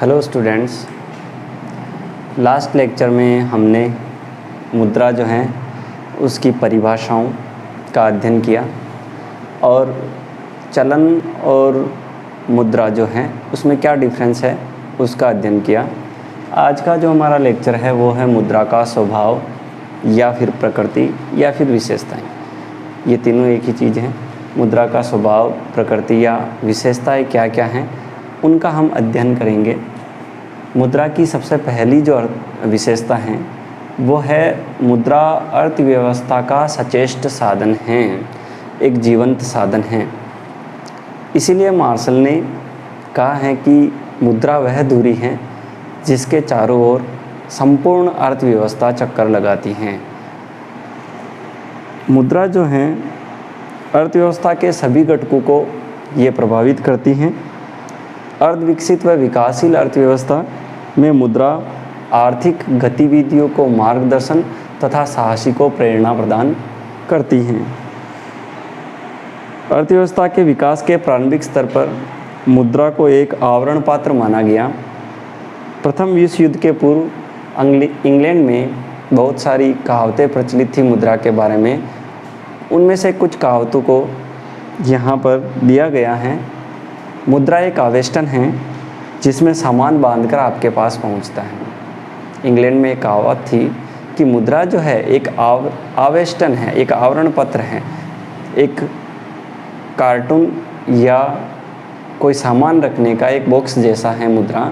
Hello students, last lecture में हमने मुद्रा जो है उसकी परिभाषाओं का अध्ययन किया और चलन और मुद्रा जो है उसमें क्या डिफरेंस है उसका अध्ययन किया। आज का जो हमारा लेक्चर है वो है मुद्रा का स्वभाव या फिर प्रकृति या फिर विशेषताएं। ये तीनों एक ही चीज़ हैं। मुद्रा का स्वभाव, प्रकृति या विशेषताएं क्या क्या हैं उनका हम अध्ययन करेंगे। मुद्रा की सबसे पहली जो विशेषता है वो है मुद्रा अर्थव्यवस्था का सचेष्ट साधन है, एक जीवंत साधन है। इसीलिए मार्शल ने कहा है कि मुद्रा वह धुरी है जिसके चारों ओर संपूर्ण अर्थव्यवस्था चक्कर लगाती हैं। मुद्रा जो है अर्थव्यवस्था के सभी घटकों को ये प्रभावित करती हैं। अर्धविकसित व विकासशील अर्थव्यवस्था में मुद्रा आर्थिक गतिविधियों को मार्गदर्शन तथा साहसी को प्रेरणा प्रदान करती हैं। अर्थव्यवस्था के विकास के प्रारंभिक स्तर पर मुद्रा को एक आवरण पात्र माना गया। प्रथम विश्व युद्ध के पूर्व इंग्लैंड में बहुत सारी कहावतें प्रचलित थी मुद्रा के बारे में। उनमें से कुछ कहावतों को यहाँ पर दिया गया है। मुद्रा एक आवेष्टन है जिसमें सामान बांधकर आपके पास पहुँचता है। इंग्लैंड में एक कहावत थी कि मुद्रा जो है एक आवेष्टन है, एक आवरण पत्र है, एक कार्टून या कोई सामान रखने का एक बॉक्स जैसा है मुद्रा,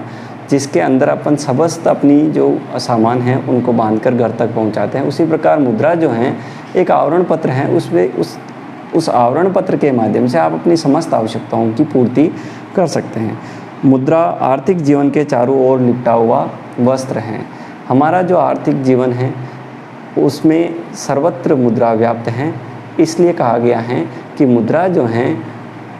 जिसके अंदर अपन समस्त अपनी जो सामान है उनको बांधकर घर तक पहुंचाते हैं। उसी प्रकार मुद्रा जो है एक आवरण पत्र है। उस आवरण पत्र के माध्यम से आप अपनी समस्त आवश्यकताओं की पूर्ति कर सकते हैं। मुद्रा आर्थिक जीवन के चारों ओर लिपटा हुआ वस्त्र है। हमारा जो आर्थिक जीवन है उसमें सर्वत्र मुद्रा व्याप्त है। इसलिए कहा गया है कि मुद्रा जो है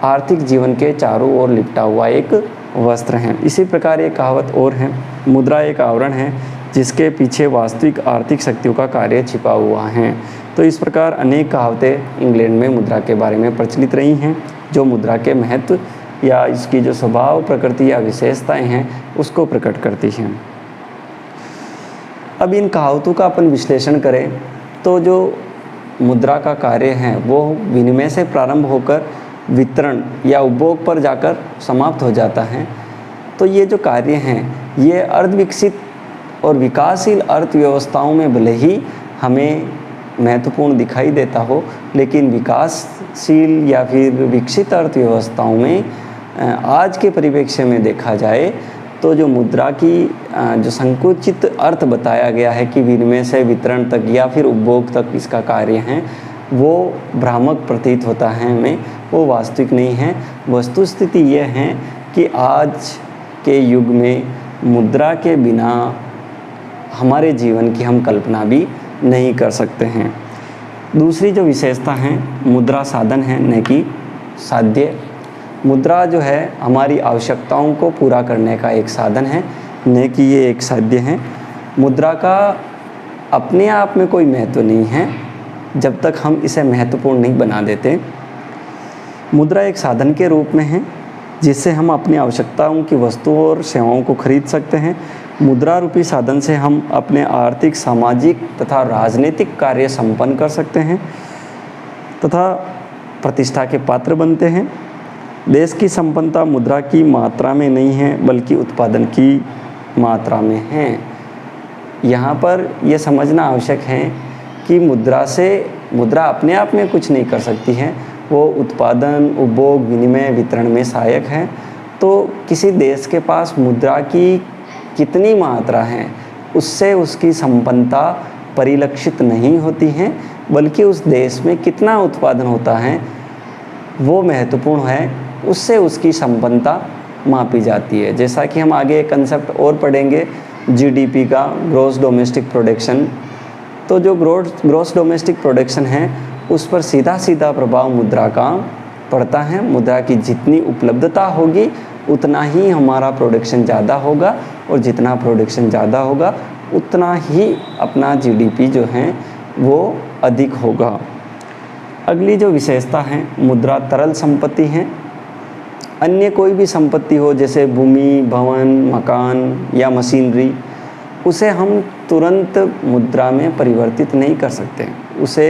आर्थिक जीवन के चारों ओर लिपटा हुआ एक वस्त्र है। इसी प्रकार एक कहावत और है, मुद्रा एक आवरण है जिसके पीछे वास्तविक आर्थिक शक्तियों का कार्य छिपा हुआ है। तो इस प्रकार अनेक कहावतें इंग्लैंड में मुद्रा के बारे में प्रचलित रही हैं, जो मुद्रा के महत्व या इसकी जो स्वभाव, प्रकृति या विशेषताएं हैं उसको प्रकट करती हैं। अब इन कहावतों का अपन विश्लेषण करें तो जो मुद्रा का कार्य है वो विनिमय से प्रारंभ होकर वितरण या उपभोग पर जाकर समाप्त हो जाता है। तो ये जो कार्य हैं ये अर्धविकसित और विकासशील अर्थव्यवस्थाओं में भले ही हमें महत्वपूर्ण दिखाई देता हो, लेकिन विकासशील या फिर विकसित अर्थव्यवस्थाओं में आज के परिप्रेक्ष्य में देखा जाए तो जो मुद्रा की जो संकुचित अर्थ बताया गया है कि विनिमय से वितरण तक या फिर उपभोग तक इसका कार्य है, वो भ्रामक प्रतीत होता है हमें, वो वास्तविक नहीं है। वस्तुस्थिति ये है कि आज के युग में मुद्रा के बिना हमारे जीवन की हम कल्पना भी नहीं कर सकते हैं। दूसरी जो विशेषता है, मुद्रा साधन है न कि साध्य। मुद्रा जो है हमारी आवश्यकताओं को पूरा करने का एक साधन है, न कि ये एक साध्य है। मुद्रा का अपने आप में कोई महत्व नहीं है जब तक हम इसे महत्वपूर्ण नहीं बना देते। मुद्रा एक साधन के रूप में है जिससे हम अपनी आवश्यकताओं की वस्तुओं और सेवाओं को खरीद सकते हैं। मुद्रा रूपी साधन से हम अपने आर्थिक, सामाजिक तथा राजनीतिक कार्य संपन्न कर सकते हैं तथा प्रतिष्ठा के पात्र बनते हैं। देश की संपन्नता मुद्रा की मात्रा में नहीं है बल्कि उत्पादन की मात्रा में है। यहाँ पर यह समझना आवश्यक है कि मुद्रा अपने आप में कुछ नहीं कर सकती है, वो उत्पादन, उपभोग, विनिमय, वितरण में सहायक है। तो किसी देश के पास मुद्रा की कितनी मात्रा है उससे उसकी संपन्नता परिलक्षित नहीं होती है, बल्कि उस देश में कितना उत्पादन होता है वो महत्वपूर्ण है, उससे उसकी संपन्नता मापी जाती है। जैसा कि हम आगे एक कंसेप्ट और पढ़ेंगे जीडीपी का, ग्रॉस डोमेस्टिक प्रोडक्शन। तो जो ग्रॉस डोमेस्टिक प्रोडक्शन है उस पर सीधा सीधा प्रभाव मुद्रा का पड़ता है। मुद्रा की जितनी उपलब्धता होगी उतना ही हमारा प्रोडक्शन ज़्यादा होगा, और जितना प्रोडक्शन ज़्यादा होगा उतना ही अपना जीडीपी जो है वो अधिक होगा। अगली जो विशेषता है, मुद्रा तरल संपत्ति है। अन्य कोई भी संपत्ति हो, जैसे भूमि, भवन, मकान या मशीनरी, उसे हम तुरंत मुद्रा में परिवर्तित नहीं कर सकते। उसे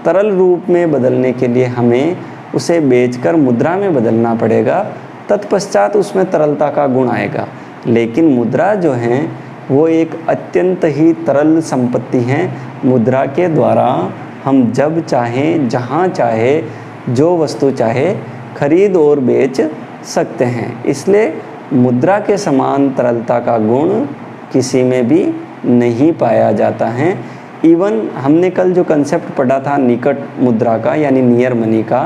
तरल रूप में बदलने के लिए हमें उसे बेचकर मुद्रा में बदलना पड़ेगा, तत्पश्चात उसमें तरलता का गुण आएगा। लेकिन मुद्रा जो है वो एक अत्यंत ही तरल संपत्ति है। मुद्रा के द्वारा हम जब चाहें, जहाँ चाहे, जो वस्तु चाहे खरीद और बेच सकते हैं। इसलिए मुद्रा के समान तरलता का गुण किसी में भी नहीं पाया जाता है। इवन हमने कल जो कंसेप्ट पढ़ा था निकट मुद्रा का, यानी नियर मनी का,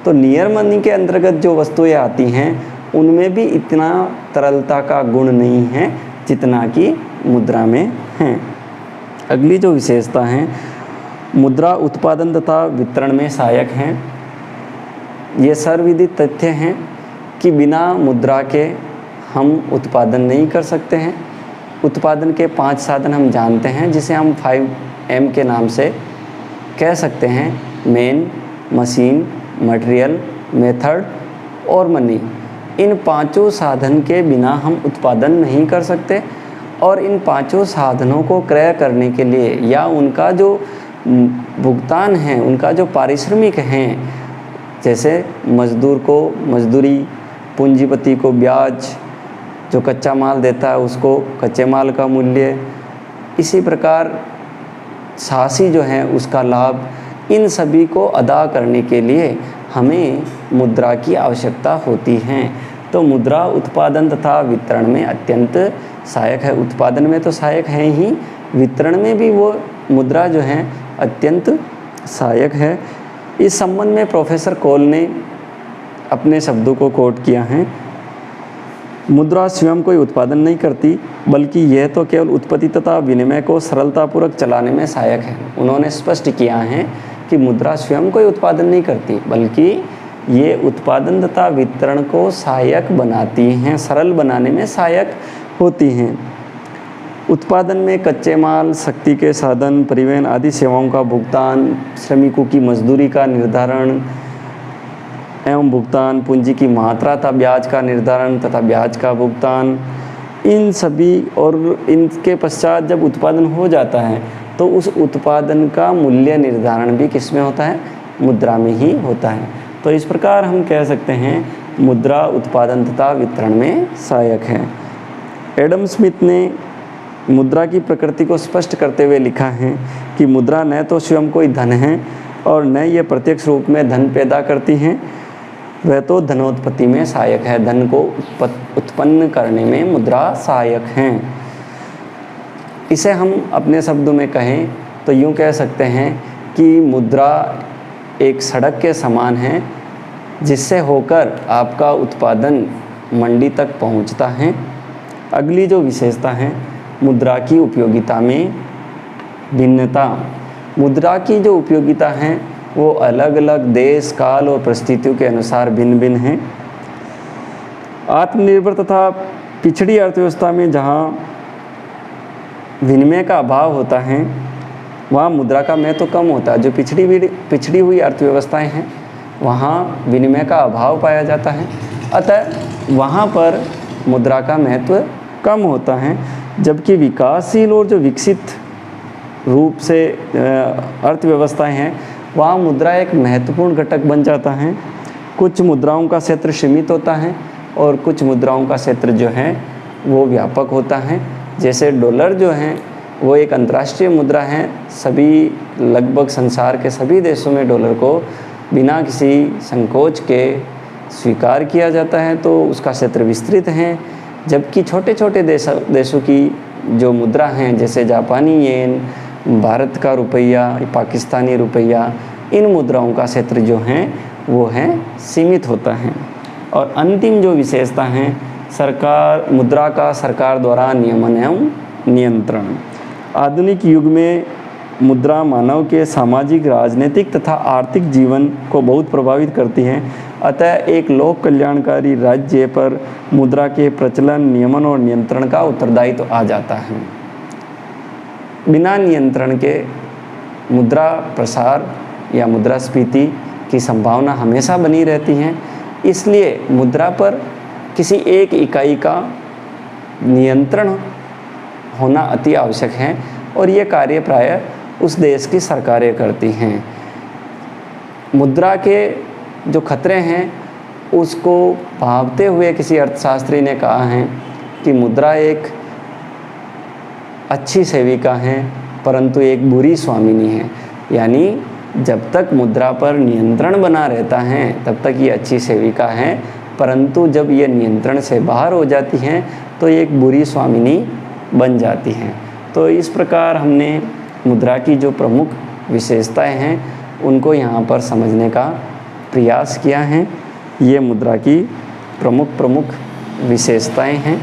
तो नियर मनी के अंतर्गत जो वस्तुएं आती हैं उनमें भी इतना तरलता का गुण नहीं है जितना कि मुद्रा में है। अगली जो विशेषता है, मुद्रा उत्पादन तथा वितरण में सहायक हैं। ये सर्वविदित तथ्य हैं कि बिना मुद्रा के हम उत्पादन नहीं कर सकते हैं। उत्पादन के 5 साधन हम जानते हैं, जिसे हम 5M के नाम से कह सकते हैं: मेन, मशीन, मटेरियल, मेथड और मनी। इन 5 साधन के बिना हम उत्पादन नहीं कर सकते, और इन 5 साधनों को क्रय करने के लिए या उनका जो भुगतान है, उनका जो पारिश्रमिक हैं, जैसे मजदूर को मजदूरी, पूंजीपति को ब्याज, जो कच्चा माल देता है उसको कच्चे माल का मूल्य, इसी प्रकार साहसी जो है उसका लाभ, इन सभी को अदा करने के लिए हमें मुद्रा की आवश्यकता होती है। तो मुद्रा उत्पादन तथा वितरण में अत्यंत सहायक है। उत्पादन में तो सहायक है ही, वितरण में भी वो मुद्रा जो है अत्यंत सहायक है। इस संबंध में प्रोफेसर कोल ने अपने शब्दों को कोट किया है: मुद्रा स्वयं कोई उत्पादन नहीं करती, बल्कि यह तो केवल उत्पत्ति तथा विनिमय को सरलतापूर्वक चलाने में सहायक है। उन्होंने स्पष्ट किया है कि मुद्रा स्वयं कोई उत्पादन नहीं करती, बल्कि ये उत्पादन तथा वितरण को सहायक बनाती हैं, सरल बनाने में सहायक होती हैं। उत्पादन में कच्चे माल, शक्ति के साधन, परिवहन आदि सेवाओं का भुगतान, श्रमिकों की मजदूरी का निर्धारण एवं भुगतान, पूंजी की मात्रा तथा ब्याज का निर्धारण तथा ब्याज का भुगतान, इन सभी, और इनके पश्चात जब उत्पादन हो जाता है तो उस उत्पादन का मूल्य निर्धारण भी किस में होता है? मुद्रा में ही होता है। तो इस प्रकार हम कह सकते हैं मुद्रा उत्पादन तथा वितरण में सहायक है। एडम स्मिथ ने मुद्रा की प्रकृति को स्पष्ट करते हुए लिखा है कि मुद्रा न तो स्वयं कोई धन है और न ये प्रत्यक्ष रूप में धन पैदा करती हैं, वह तो धनोत्पत्ति में सहायक है। धन को उत्पन्न करने में मुद्रा सहायक हैं। इसे हम अपने शब्दों में कहें तो यूँ कह सकते हैं कि मुद्रा एक सड़क के समान है, जिससे होकर आपका उत्पादन मंडी तक पहुंचता है। अगली जो विशेषता है, मुद्रा की उपयोगिता में भिन्नता। मुद्रा की जो उपयोगिता है वो अलग अलग देश, काल और परिस्थितियों के अनुसार भिन्न भिन्न हैं। आत्मनिर्भर तथा पिछड़ी अर्थव्यवस्था में जहाँ विनिमय का अभाव होता है, वहाँ मुद्रा का महत्व तो कम होता है। जो पिछड़ी हुई अर्थव्यवस्थाएं हैं, वहाँ विनिमय का अभाव पाया जाता है, अतः वहाँ पर मुद्रा का महत्व कम होता है। जबकि विकासशील और जो विकसित रूप से अर्थव्यवस्थाएं हैं, वहाँ मुद्रा एक महत्वपूर्ण घटक बन जाता है। कुछ मुद्राओं का क्षेत्र सीमित होता है और कुछ मुद्राओं का क्षेत्र जो है वो व्यापक होता है। जैसे डॉलर जो है वो एक अंतर्राष्ट्रीय मुद्रा है, सभी लगभग संसार के सभी देशों में डॉलर को बिना किसी संकोच के स्वीकार किया जाता है, तो उसका क्षेत्र विस्तृत है। जबकि छोटे छोटे देशों की जो मुद्रा हैं, जैसे जापानी येन, भारत का रुपया, पाकिस्तानी रुपया, इन मुद्राओं का क्षेत्र जो है वो है सीमित होता है। और अंतिम जो विशेषता है, सरकार मुद्रा का सरकार द्वारा नियमन एवं नियंत्रण। आधुनिक युग में मुद्रा मानव के सामाजिक, राजनीतिक तथा आर्थिक जीवन को बहुत प्रभावित करती है। अतः एक लोक कल्याणकारी राज्य पर मुद्रा के प्रचलन, नियमन और नियंत्रण का उत्तरदायित्व तो आ जाता है। बिना नियंत्रण के मुद्रा प्रसार या मुद्रास्फीति की संभावना हमेशा बनी रहती है। इसलिए मुद्रा पर किसी एक इकाई का नियंत्रण होना अति आवश्यक है और ये कार्य प्रायः उस देश की सरकारें करती हैं। मुद्रा के जो खतरे हैं उसको भांपते हुए किसी अर्थशास्त्री ने कहा है कि मुद्रा एक अच्छी सेविका है परंतु एक बुरी स्वामिनी है। यानी जब तक मुद्रा पर नियंत्रण बना रहता है तब तक ये अच्छी सेविका है, परंतु जब ये नियंत्रण से बाहर हो जाती हैं तो ये एक बुरी स्वामिनी बन जाती हैं। तो इस प्रकार हमने मुद्रा की जो प्रमुख विशेषताएं हैं उनको यहाँ पर समझने का प्रयास किया है। ये मुद्रा की प्रमुख विशेषताएं हैं।